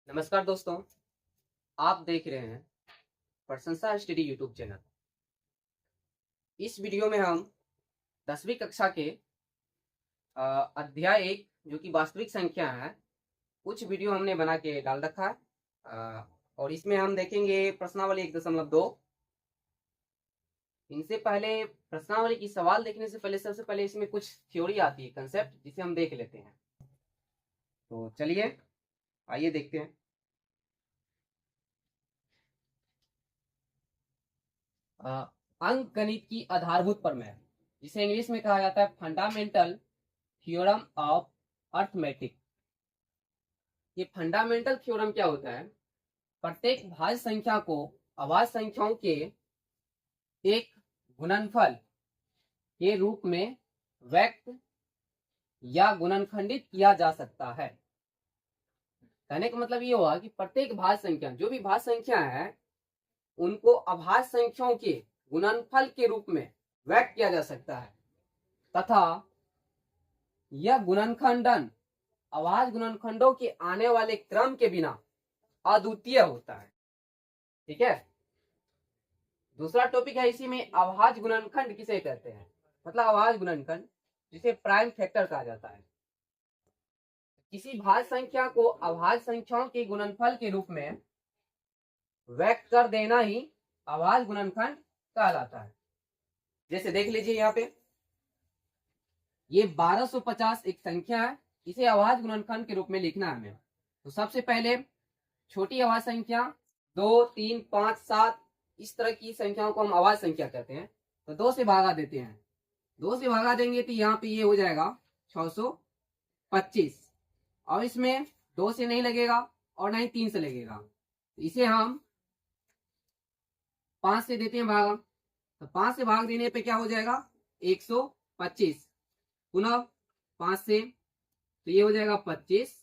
नमस्कार दोस्तों, आप देख रहे हैं प्रशंसा स्टडी यूट्यूब चैनल। इस वीडियो में हम 10वीं कक्षा के अध्याय 1 जो कि वास्तविक संख्या है, कुछ वीडियो हमने बना के डाल रखा है। और इसमें हम देखेंगे प्रश्नावली 1.2। इनसे पहले प्रश्नावली की सवाल देखने से पहले सबसे पहले इसमें कुछ थ्योरी आती है, कंसेप्ट, जिसे हम देख लेते हैं। तो चलिए आइए देखते हैं। अंक गणित की आधारभूत प्रमेय, जिसे इंग्लिश में कहा जाता है फंडामेंटल थ्योरम ऑफ अर्थमेटिक। ये फंडामेंटल थ्योरम क्या होता है? प्रत्येक भाज्य संख्या को अभाज्य संख्याओं के एक गुणनफल के रूप में व्यक्त या गुणनखंडित किया जा सकता है। कहने का मतलब ये हुआ कि प्रत्येक भाज्य संख्या, जो भी भाज्य संख्या है, उनको अभाज्य संख्याओं के गुणनफल के रूप में व्यक्त किया जा सकता है तथा यह गुणनखंडन अभाज्य गुणनखंडों के आने वाले क्रम के बिना अद्वितीय होता है। ठीक है। दूसरा टॉपिक है इसी में, अभाज्य गुणनखंड किसे कहते हैं? मतलब अभाज्य गुणनखंड जिसे प्राइम फैक्टर कहा जाता है। किसी भाज्य संख्या को अभाज्य संख्याओं के गुणनफल के रूप में व्यक्त कर देना ही अभाज्य गुणनखंड कहलाता है। जैसे देख लीजिए यहाँ पे, ये 1250 एक संख्या है, इसे अभाज्य गुणनखंड के रूप में लिखना है हमें। तो सबसे पहले छोटी अभाज्य संख्या 2, 3, 5, 7 इस तरह की संख्याओं को हम अभाज्य संख्या कहते हैं। तो 2 से भागा देते हैं, 2 से भागा देंगे तो यहाँ पे ये हो जाएगा 625। और इसमें 2 से नहीं लगेगा और ना ही 3 से लगेगा, तो इसे हम 5 से देते हैं भागा। तो 5 से भाग देने पे क्या हो जाएगा? 125। पुनः 5 से, तो ये हो जाएगा 25।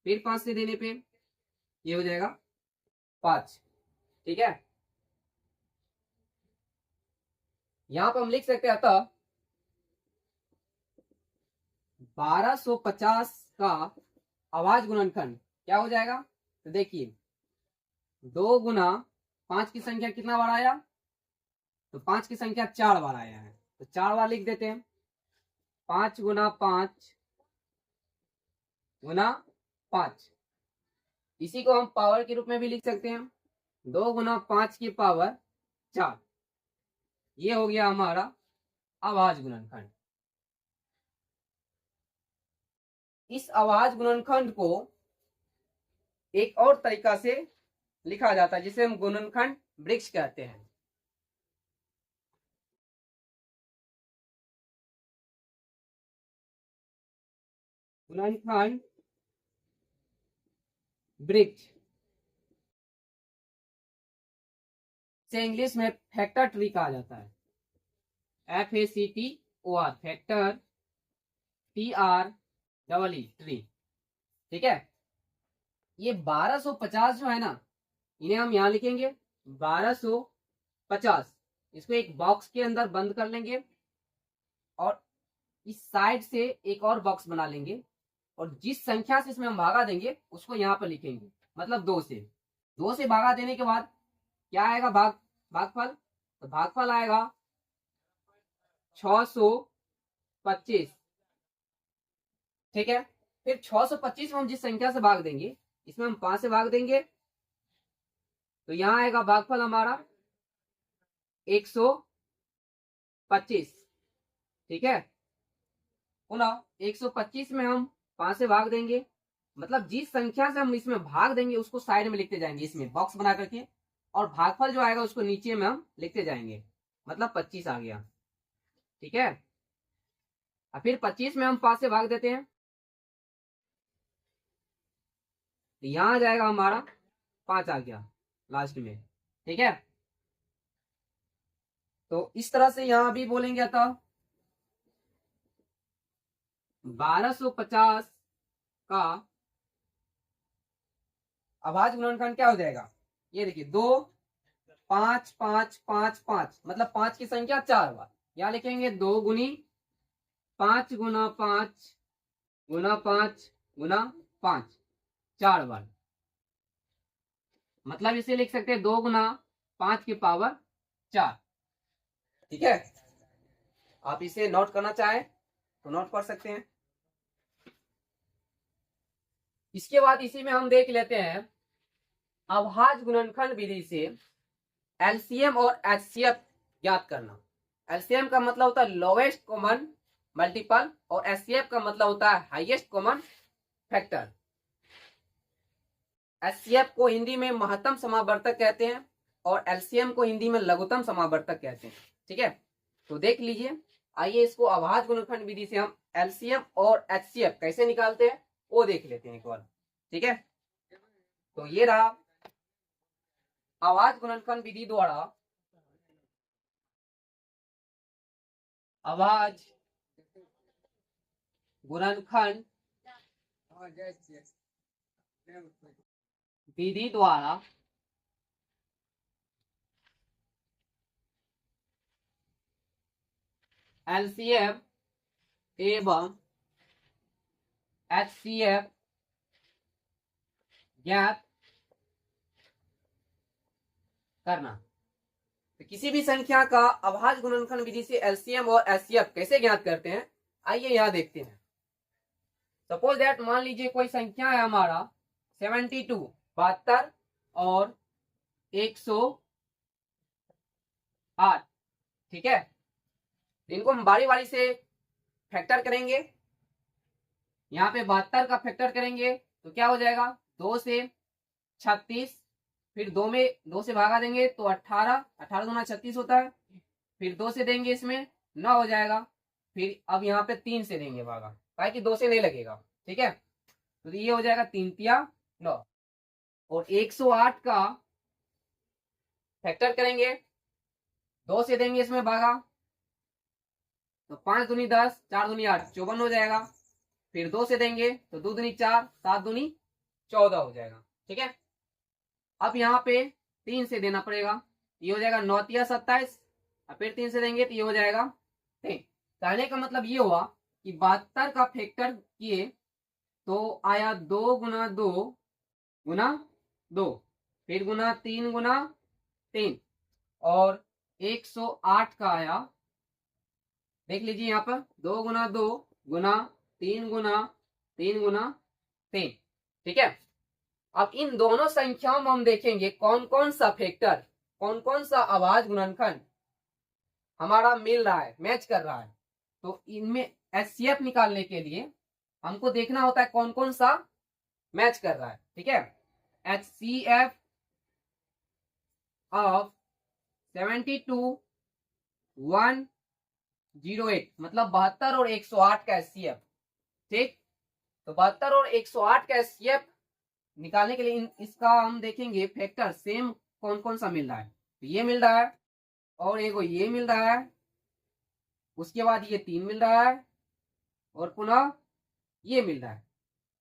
फिर 5 से देने पे ये हो जाएगा 5। ठीक है। यहां पर हम लिख सकते हैं, अतः 1250 का अभाज्य गुणनखंड क्या हो जाएगा? तो देखिए, 2 गुना 5 की संख्या कितना बार आया? तो 5 की संख्या 4 बार आया है, तो 4 बार लिख देते हैं। 5 गुना 5 गुना 5, इसी को हम पावर के रूप में भी लिख सकते हैं। 2 गुना 5 की पावर 4, ये हो गया हमारा अभाज्य गुणनखंड। इस अभाज्य गुणनखंड को एक और तरीका से लिखा जाता है, जिसे हम गुणनखंड वृक्ष कहते हैं। गुणनखंड वृक्ष से इंग्लिश में फैक्टर ट्री कहा जाता है। FACTOR, factor, TREE, tree. ठीक है। ये 1250 जो है ना, इन्हें हम यहां लिखेंगे 1250। इसको एक बॉक्स के अंदर बंद कर लेंगे और इस साइड से एक और बॉक्स बना लेंगे, और जिस संख्या से इसमें हम भागा देंगे उसको यहाँ पर लिखेंगे, मतलब 2 से। 2 से भागा देने के बाद क्या आएगा? भागफल। तो भागफल आएगा 625। ठीक है। फिर 625 में हम जिस संख्या से भाग देंगे, इसमें हम 5 से भाग देंगे, तो यहां आएगा भागफल हमारा 125। ठीक है। पुनः 125 में हम 5 से भाग देंगे, मतलब जिस संख्या से हम इसमें भाग देंगे उसको साइड में लिखते जाएंगे, इसमें बॉक्स बना करके, और भागफल जो आएगा उसको नीचे में हम लिखते जाएंगे, मतलब 25 आ गया। ठीक है। और फिर 25 में हम 5 से भाग देते हैं, तो यहां आ जाएगा हमारा 5 आ गया लास्ट में। ठीक है। तो इस तरह से यहां भी बोलेंगे, अतः 1250 का अभाज्य गुणनखंड क्या हो जाएगा? ये देखिए, 2, 5, 5, 5, 5, मतलब 5 की संख्या 4 बार। यहां लिखेंगे 2 गुनी 5 गुना 5 गुना 5 गुना 5, 4 बार। मतलब इसे लिख सकते हैं 2 गुना 5 की पावर 4। ठीक है, आप इसे नोट करना चाहें तो नोट कर सकते हैं। इसके बाद इसी में हम देख लेते हैं अभाज्य गुणनखंड विधि से एलसीएम और एचसीएफ ज्ञात करना। एलसीएम का मतलब होता है लोवेस्ट कॉमन मल्टीपल और एचसीएफ का मतलब होता है हाईएस्ट कॉमन फैक्टर। एचसीएफ को हिंदी में महत्तम समावर्तक कहते हैं और एलसीएम को हिंदी में लघुत्तम समावर्तक कहते हैं। ठीक है, तो देख लीजिए, आइए इसको अभाज्य गुणनखंड विधि से हम एलसीएम और एचसीएफ कैसे निकालते हैं वो देख लेते हैं एक बार। ठीक है, तो ये रहा अभाज्य गुणनखंड विधि द्वारा अभाज्य गुणनखंड विधि द्वारा एलसीएम एवं एचसीएफ ज्ञात करना। तो किसी भी संख्या का अभाज्य गुणनखंड विधि से एलसीएम और एचसीएफ कैसे ज्ञात करते हैं, आइए यहां देखते हैं। सपोज दैट मान लीजिए कोई संख्या है हमारा 72 72 और 108। ठीक है, इनको हम बारी बारी से फैक्टर करेंगे। यहाँ पे 72 का फैक्टर करेंगे तो क्या हो जाएगा, 2 से 36, फिर 2 से भागा देंगे तो 18, 18 दूना 36 होता है, फिर 2 से देंगे इसमें 9 हो जाएगा, फिर अब यहाँ पे 3 से देंगे भागा ताकि 2 से नहीं लगेगा। ठीक है, तो ये हो जाएगा 3 तिया 9। और 108 का फैक्टर करेंगे, 2 से देंगे इसमें भागा तो 5 दूनी 10, 4 दूनी 8, 54 हो जाएगा, फिर 2 से देंगे तो 2 दूनी 4, 7 दूनी 14 हो जाएगा। ठीक है, अब यहाँ पे 3 से देना पड़ेगा, ये हो जाएगा 9 तिया 27, और फिर 3 से देंगे तो ये हो जाएगा 3। कहने का मतलब ये हुआ कि 72 का फैक्टर किए तो आया 2 गुना 2 गुना 2, फिर गुना 3 गुना 3, और 108 का आया, देख लीजिए यहाँ पर 2 गुना 2 गुना 3 गुना 3 गुना 3। ठीक है, अब इन दोनों संख्याओं में हम देखेंगे कौन कौन सा फैक्टर, कौन कौन सा अभाज्य गुणनखंड हमारा मिल रहा है, मैच कर रहा है। तो इनमें एचसीएफ निकालने के लिए हमको देखना होता है कौन कौन सा मैच कर रहा है। ठीक है, एचसीएफ ऑफ 72 108 मतलब 72 और 108 का एचसीएफ। ठीक, तो 72 और 108 का एचसीएफ निकालने के लिए इसका हम देखेंगे फैक्टर सेम कौन कौन सा मिल रहा है। तो ये मिल रहा है और एगो ये मिल रहा है, उसके बाद ये 3 मिल रहा है और पुनः ये मिल रहा है।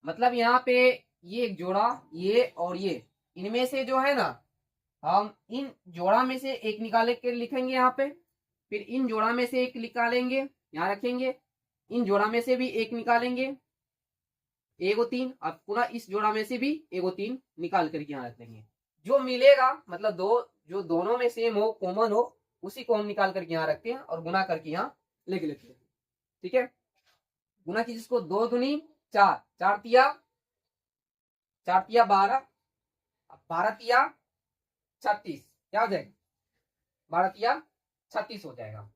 मतलब यहाँ पे ये एक जोड़ा, ये और ये, इनमें से जो है ना हम इन जोड़ा में से एक निकाले के लिखेंगे यहाँ पे, फिर इन जोड़ा में से एक निकालेंगे यहाँ रखेंगे, इन जोड़ा में से भी एक निकालेंगे एगो 3, अब पुनः इस जोड़ा में से भी एगो 3 निकाल करके यहाँ रख देंगे। जो मिलेगा मतलब जो दोनों में सेम हो, कॉमन हो, उसी को हम निकाल करके यहाँ रखते हैं और गुना करके यहाँ लिख लेते हैं। ठीक है, गुना की जिसको 2 दूनी 4, 4 तिया 12, 12 तिया 36, क्या हो जाएगा 12 तिया 36 हो जाएगा।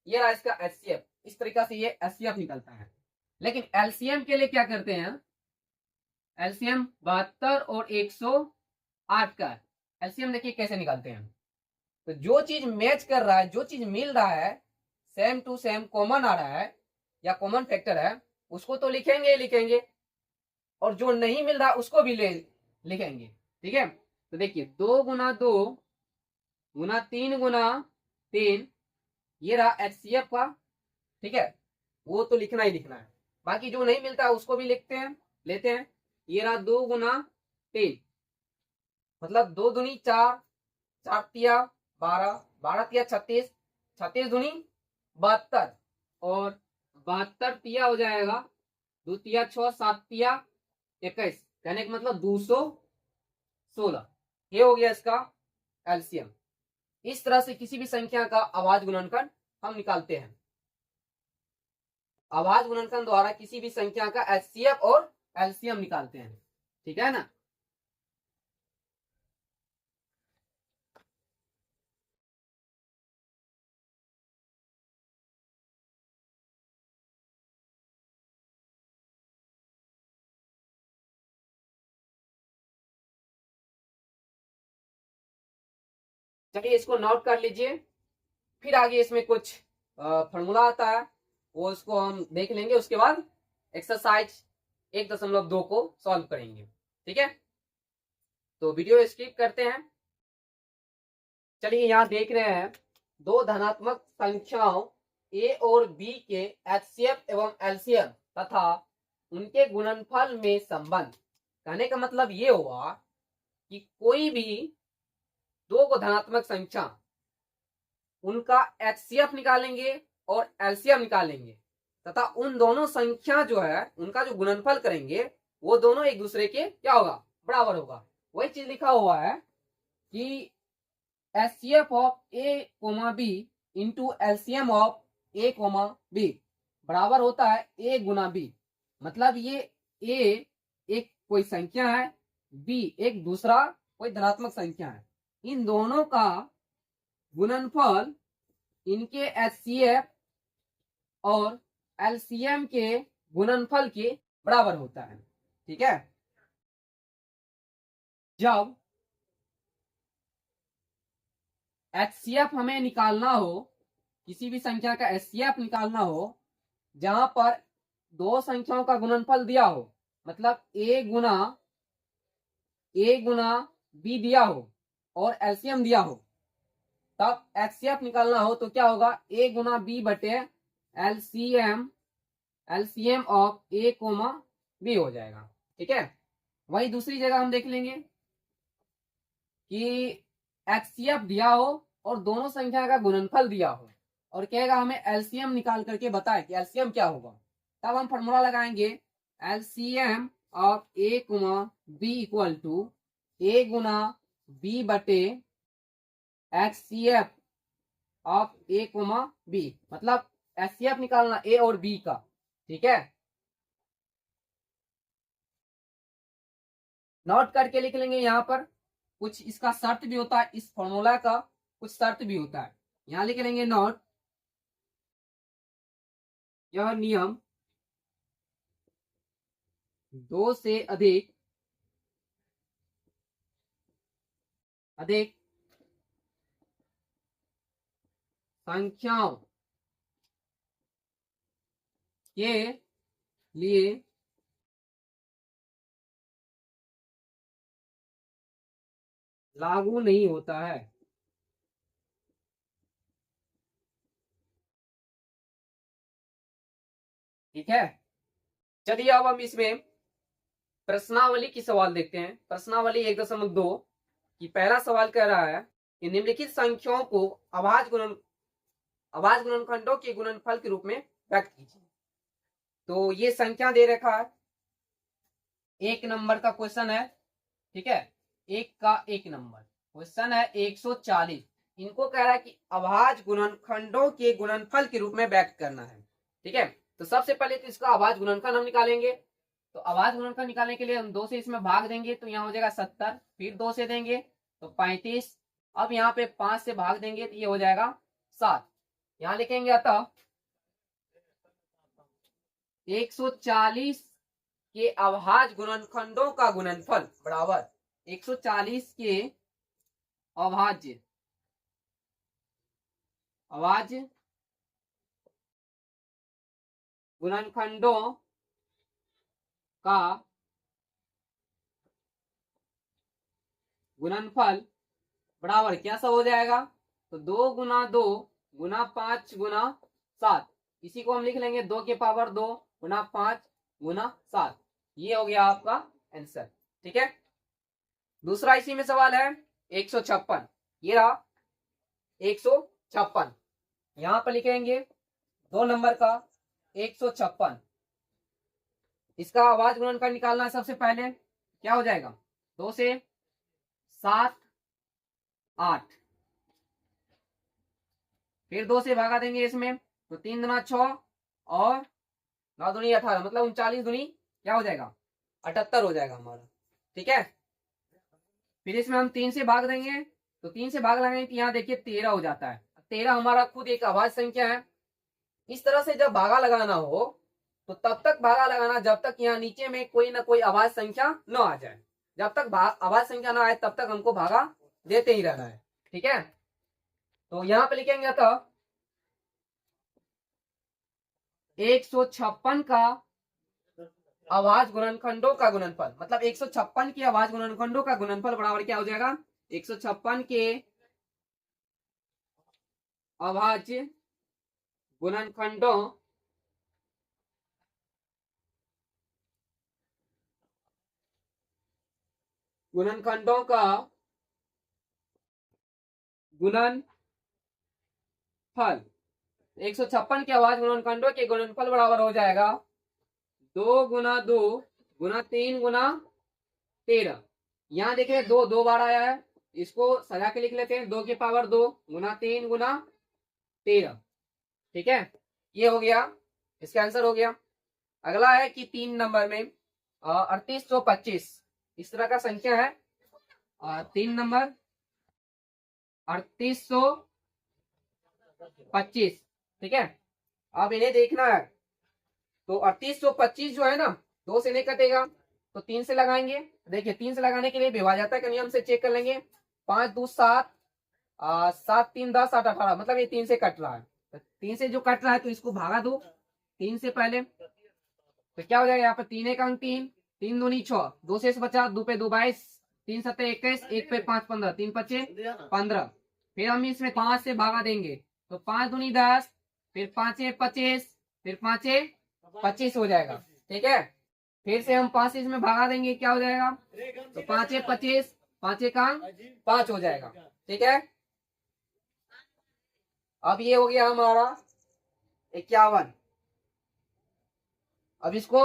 ये रहा इसका एचसीएफ। इस तरीका से ये एचसीएफ निकलता है। लेकिन एलसीएम के लिए क्या करते हैं, एलसीएम 72 और 108 का एलसीएम देखिए कैसे निकालते हैं। तो जो चीज मैच कर रहा है, जो चीज मिल रहा है, सेम टू सेम कॉमन आ रहा है या कॉमन फैक्टर है, उसको तो लिखेंगे ही लिखेंगे, और जो नहीं मिल रहा उसको भी लिखेंगे। ठीक है, तो देखिए 2 गुना 2 गुना 3 गुना 3, ये रहा एचसीएफ का। ठीक है, वो तो लिखना ही लिखना है, बाकी जो नहीं मिलता उसको भी लिखते हैं, लेते हैं। ये रहा 2 गुना 3 मतलब 2 दूनी 4, 4 तिया 12, 12 तिया 36, 36 दूनी 72, और 72 तिया हो जाएगा 2 तिया 6, 7 तिया 21, कहने का मतलब 216। ये हो गया इसका एलसीएम। इस तरह से किसी भी संख्या का अभाज्य गुणनखंड हम निकालते हैं। अभाज्य गुणनखंड द्वारा किसी भी संख्या का एचसीएफ और एलसीएम निकालते हैं। ठीक है ना। चलिए इसको नोट कर लीजिए, फिर आगे इसमें कुछ फॉर्मूला आता है वो इसको हम देख लेंगे, उसके बाद एक्सरसाइज 1.2 को सॉल्व करेंगे। ठीक है, तो वीडियो स्किप करते हैं। चलिए यहाँ देख रहे हैं दो धनात्मक संख्याओं ए और बी के एचसीएफ एवं एलसीएम तथा उनके गुणनफल में संबंध। कहने का मतलब ये हुआ कि कोई भी दो को धनात्मक संख्या उनका एचसीएफ निकालेंगे और एलसीएम निकालेंगे तथा उन दोनों संख्या जो है उनका जो गुणनफल करेंगे वो दोनों एक दूसरे के क्या होगा, बराबर होगा। वही चीज लिखा हुआ है कि HCF of A comma B into LCM of A comma B बराबर होता है ए गुना बी। मतलब ये ए एक कोई संख्या है, बी एक दूसरा कोई धनात्मक संख्या है, इन दोनों का गुणनफल इनके एचसीएफ और एलसीएम के गुणनफल के बराबर होता है। ठीक है, जब एचसीएफ हमें निकालना हो, किसी भी संख्या का एचसीएफ निकालना हो जहां पर दो संख्याओं का गुणनफल दिया हो, मतलब ए गुना बी दिया हो और एलसीएम दिया हो, तब एचसीएफ निकालना हो तो क्या होगा, ए गुना बी बटे LCM of A comma B हो जाएगा। ठीक है, वही दूसरी जगह हम देख लेंगे कि एचसीएफ दिया हो और दोनों संख्या का गुणनफल दिया हो और कहेगा हमें एलसीएम निकाल करके बताए कि एलसीएम क्या होगा। तब हम फॉर्मूला लगाएंगे एलसीएम ऑफ ए गुना बी इक्वल टू ए गुना बी बटे HCF of A comma b, मतलब एचसीएफ निकालना ए और बी का। ठीक है, नोट करके लिख लेंगे। यहाँ पर कुछ इसका शर्त भी होता है, इस फॉर्मूला का कुछ शर्त भी होता है, यहां लिख लेंगे नोट। यह नियम दो से अधिक संख्याओं के लिए लागू नहीं होता है। ठीक है, चलिए अब हम इसमें प्रश्नावली की सवाल देखते हैं। प्रश्नावली 1.2 की पहला सवाल कह रहा है कि निम्नलिखित संख्याओं को अभाज्य गुणनखंडों के गुणनफल के रूप में व्यक्त कीजिए। तो ये संख्या दे रखा है, एक नंबर का क्वेश्चन है। ठीक है, एक का एक नंबर क्वेश्चन है 140। इनको कह रहा है कि अभाज्य गुणनखंडों के गुणनफल के रूप में व्यक्त करना है। ठीक है, तो सबसे पहले तो इसका अभाज्य गुणनखंड हम निकालेंगे। तो अभाज्य गुणनखंड निकालने के लिए हम 2 से इसमें भाग देंगे तो यहाँ हो जाएगा 70, फिर 2 से देंगे तो 35, अब यहाँ पे 5 से भाग देंगे तो ये हो जाएगा 7। यहाँ लिखेंगे अतः 140 के अभाज्य गुणनखंडों का गुणनफल बराबर 140 के अभाज्य गुणनखंडों का गुणनफल बराबर क्या सा हो जाएगा, तो 2 गुना 2 गुना 5 गुना 7, इसी को हम लिख लेंगे 2 के पावर 2 गुना 5 गुना 7। ये हो गया आपका आंसर। ठीक है, दूसरा इसी में सवाल है 156। ये रहा 156, यहां पर लिखेंगे 2 नंबर का 156। इसका अभाज्य गुणनखंड निकालना है। सबसे पहले क्या हो जाएगा, 2 से 7 8, फिर 2 से भागा देंगे इसमें तो 3 दुना 6 और 9 दूनी 18, मतलब 39 दूनी क्या हो जाएगा 78 हो जाएगा हमारा। ठीक है, फिर इसमें हम 3 से भाग देंगे तो 3 से भाग लगाएंगे तो यहाँ देखिए 13 हो जाता है। 13 हमारा खुद एक अभाज्य संख्या है। इस तरह से जब भागा लगाना हो तो तब तक भागा लगाना जब तक यहाँ नीचे में कोई ना कोई अभाज्य संख्या न आ जाए। जब तक अभाज्य संख्या ना आए तब तक हमको भागा देते ही रहना है। ठीक है, तो यहाँ पे लिखेंगे तो 156 का अभाज्य गुणनखंडों का गुणनफल, मतलब 156 के अभाज्य गुणनखंडों का गुणनफल बराबर क्या हो जाएगा 156 के अभाज्य गुणनखंडों का गुणनफल। 156 के अभाज्य गुणनखंडों के गुणनफल बराबर हो जाएगा 2 गुना 2 गुना 3 गुना 13। यहाँ देखिए 2 बार आया है, इसको सजा के लिख लेते हैं 2 की पावर 2 गुना 3 गुना 13। ठीक है, ये हो गया, इसका आंसर हो गया। अगला है कि 3 नंबर में 3825 इस तरह का संख्या है। 3 नंबर 3825। ठीक है, अब इन्हें देखना है तो 3825 जो है ना 2 से नहीं कटेगा तो 3 से लगाएंगे। देखिए 3 से लगाने के लिए विभाज्यता के नियम से चेक कर लेंगे। 5 2 7, 7 3 10 8 18, मतलब ये 3 से कट रहा है। तो 3 से जो कट रहा है तो इसको भागा दो 3 से पहले, तो क्या हो जाएगा यहाँ पे 3 एक अंक 3, 3 दूनी 6, 2 से बचा 2 पे 2 22, 3 7 21, 1 पे 5 15, 3 5 15। फिर हम इसमें 5 से भागा देंगे तो 5 दूनी 10, फिर 5 25, फिर 5 25 हो जाएगा। ठीक है, फिर से हम 5 से इसमें भागा देंगे क्या हो जाएगा तो 5 25, 5 का 5 हो जाएगा। ठीक है, अब ये हो गया हमारा 51। अब इसको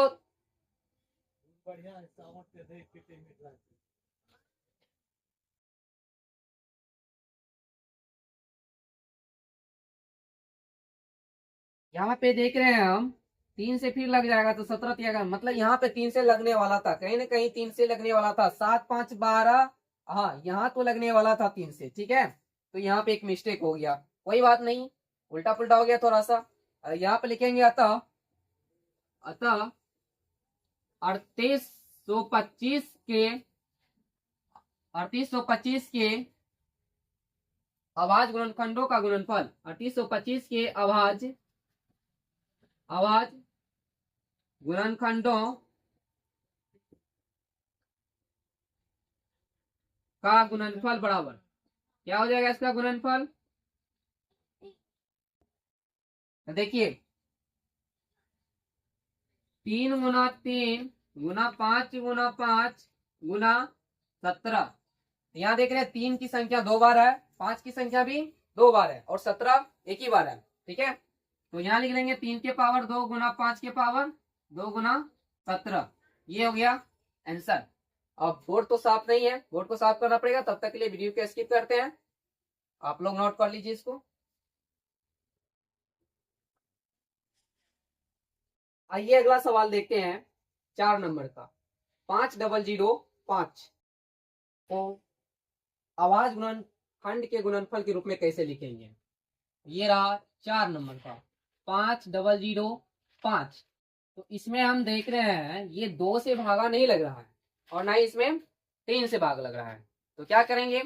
यहाँ पे देख रहे हैं हम 3 से फिर लग जाएगा तो 17 तिया, मतलब यहाँ पे 3 से लगने वाला था, कहीं ना कहीं 3 से लगने वाला था। 7 5 12, हाँ यहाँ तो लगने वाला था 3 से। ठीक है, तो यहाँ पे एक मिस्टेक हो गया, कोई बात नहीं, उल्टा पुल्टा हो गया थोड़ा सा। यहाँ पे लिखेंगे अतः 3825 के 3825 के अभाज्य गुणनखंडों का गुणनफल। 3825 के अभाज्य गुणनखंडों का गुणनफल बराबर क्या हो जाएगा इसका गुणनफल। देखिए 3 गुना 3 गुना 5 गुना 5 गुना 17। यहाँ देख रहे हैं 3 की संख्या 2 बार है, 5 की संख्या भी 2 बार है और 17 एक ही बार है। ठीक है, तो यहाँ लिख लेंगे 3 के पावर 2 गुना 5 के पावर 2 गुना 17। ये हो गया आंसर। अब बोर्ड तो साफ नहीं है, बोर्ड को साफ करना पड़ेगा, तब तक के लिए वीडियो को स्किप करते हैं। आप लोग नोट कर लीजिए इसको। आइए अगला सवाल देखते हैं 4 नंबर का। 5005 को अभाज्य गुणनखंड के गुणनफल के रूप में कैसे लिखेंगे। ये रहा 4 नंबर का 5005। तो इसमें हम देख रहे हैं ये 2 से भागा नहीं लग रहा है और ना ही इसमें 3 से भाग लग रहा है, तो क्या करेंगे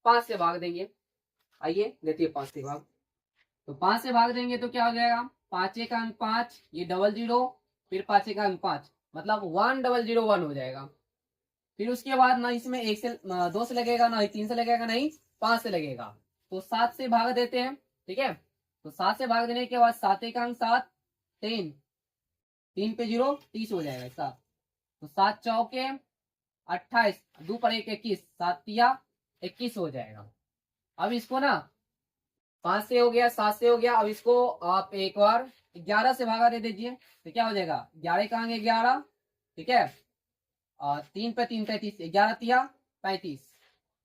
5 से भाग देंगे। आइए देखिए 5 से भाग, तो 5 से भाग देंगे तो क्या हो जाएगा 5 का अंक 5, ये 00, फिर 5 का अंक 5, मतलब 1001 हो जाएगा। फिर उसके बाद ना इसमें 1 से 2 से लगेगा, ना ही 3 से लगेगा, ना ही 5 से लगेगा, तो 7 से भाग देते हैं। ठीक है, तो 7 से भाग देने के बाद 7 का अंक 7, 3 3 पे 0 30 हो जाएगा इसका। तो 7 चौके 28, 2 पर 1 21, 7 तिया 21 हो जाएगा। अब इसको ना 5 से हो गया, 7 से हो गया, अब इसको आप एक बार 11 से भागा दे दीजिए तो क्या हो जाएगा 11 का अंक 11। ठीक है, और 3 पे 3 33, 11 तिया 35,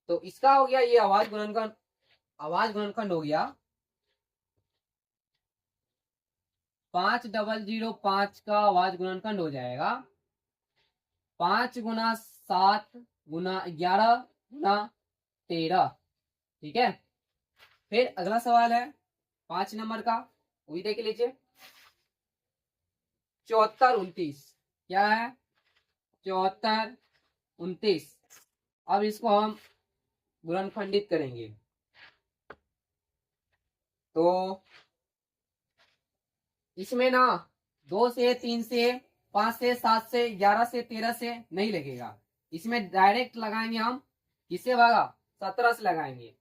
तो इसका हो गया ये आवाज गुणनखंड हो गया 5005 का आवाज गुणनखंड हो जाएगा 5 × 7 × 11 × 13। ठीक है, फिर अगला सवाल है 5 नंबर का, वो भी देख लीजिए। 74 29 क्या है? 74 29। अब इसको हम गुणनखंडित करेंगे तो इसमें ना 2 से 3 से 5 से 7 से 11 से 13 से नहीं लगेगा, इसमें डायरेक्ट लगाएंगे हम। किससे भागा? 17 से लगाएंगे।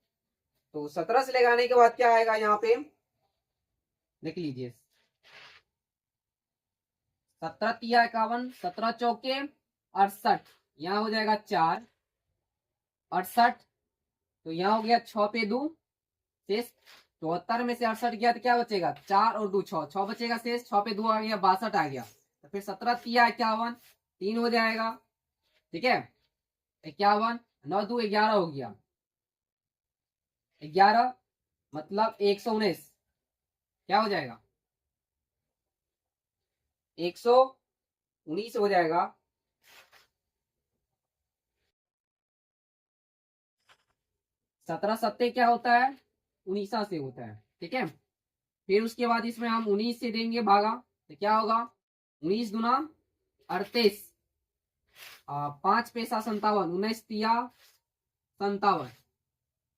तो 17 से लगाने के बाद क्या आएगा यहाँ पे, देख लीजिए। 17 तिया 51, 17 चौके 68, यहाँ हो जाएगा 4 68। तो यहाँ हो गया 6 पे 2 शेष 74 में से 68 गया तो क्या बचेगा? 4 और 2 6 बचेगा शेष। 6 पे 2 आ गया 62 आ गया। तो फिर 17 तिया 51 3 हो जाएगा। ठीक है, 51 9 2 11 हो गया 11 मतलब 119 क्या हो जाएगा? 119 हो जाएगा। सत्रह सत्ते क्या होता है? 19 से होता है। ठीक है, फिर उसके बाद इसमें हम 19 से देंगे भागा तो क्या होगा? 19 दूना 38, 5 पैसा 57, 19 तिया 57।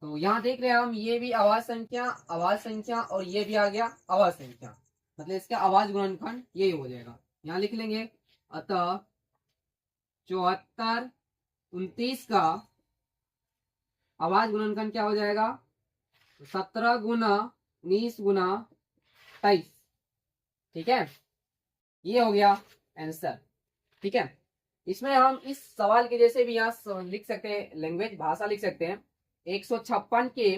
तो यहाँ देख रहे हैं हम, ये भी आवाज संख्या और ये भी आ गया आवाज संख्या, मतलब इसका आवाज गुणनखंड यही हो जाएगा। यहाँ लिख लेंगे अतः 74 29 का आवाज गुणनखंड क्या हो जाएगा? 17 गुना 19 गुना 23। ठीक है, ये हो गया आंसर। ठीक है, इसमें हम इस सवाल के जैसे भी यहाँ लिख सकते हैं, लैंग्वेज भाषा लिख सकते हैं 156 के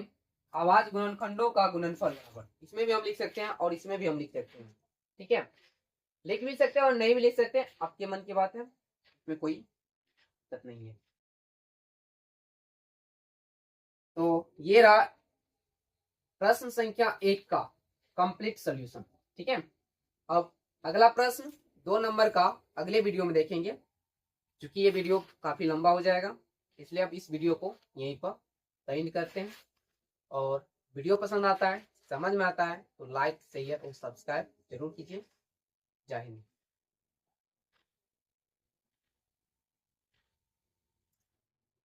आवाज गुणनखंडों का गुणनफल बराबर, इसमें भी हम लिख सकते हैं और इसमें भी हम लिख सकते हैं। ठीक है, लिख भी सकते हैं और नहीं भी लिख सकते हैं, आपके मन की बात है, इसमें कोई दिक्कत नहीं है। तो ये रहा प्रश्न संख्या 1 का कंप्लीट सॉल्यूशन। ठीक है, अब अगला प्रश्न 2 नंबर का अगले वीडियो में देखेंगे, क्योंकि ये वीडियो काफी लंबा हो जाएगा, इसलिए अब इस वीडियो को यहीं पर एंड करते हैं। और वीडियो पसंद आता है, समझ में आता है तो लाइक शेयर और सब्सक्राइब जरूर कीजिए। जय हिंद।